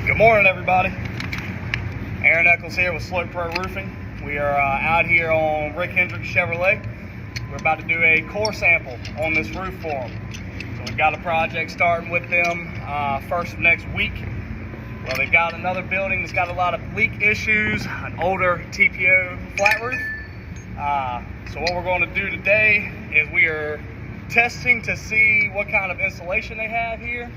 Good morning, everybody. Aaron Echols here with SlopePro Roofing. We are out here on Rick Hendrick Chevrolet. We're about to do a core sample on this roof for them. So we've got a project starting with them first of next week. Well, they've got another building that's got a lot of leak issues, an older TPO flat roof. So what we're going to do today is we are testing to see what kind of insulation they have here.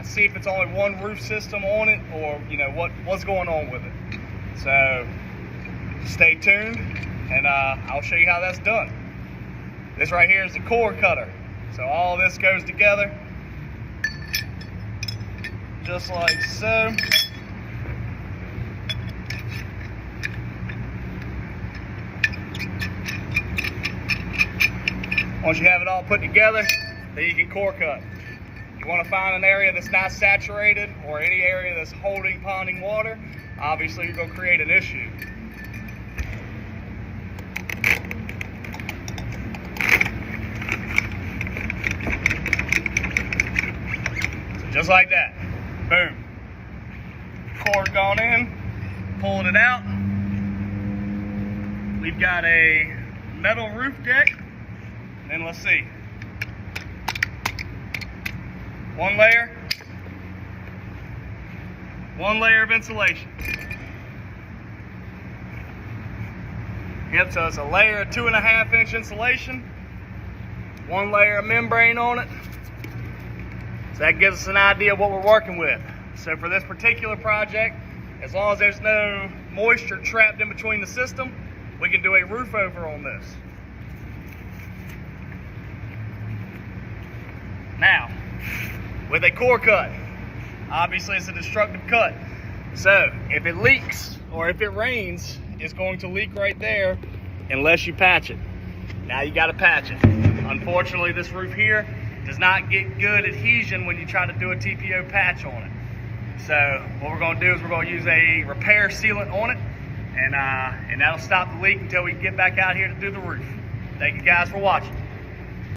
See if it's only one roof system on it, or what's going on with it. So stay tuned, and I'll show you how that's done. This right here is the core cutter. So all this goes together just like so. Once you have it all put together, then you can core cut. You want to find an area that's not saturated or any area that's holding ponding water. Obviously, you're going to create an issue. So just like that. Boom. Cord gone in, pulling it out. We've got a metal roof deck. And let's see. One layer of insulation. Yep, so it's a layer of 2.5 inch insulation, one layer of membrane on it. So that gives us an idea of what we're working with. So for this particular project, as long as there's no moisture trapped in between the system, we can do a roof over on this. Now, with a core cut, obviously it's a destructive cut. So if it leaks or if it rains, it's going to leak right there unless you patch it. Now you got to patch it. Unfortunately, this roof here does not get good adhesion when you try to do a TPO patch on it. So what we're going to do is we're going to use a repair sealant on it, and that'll stop the leak until we get back out here to do the roof. Thank you guys for watching.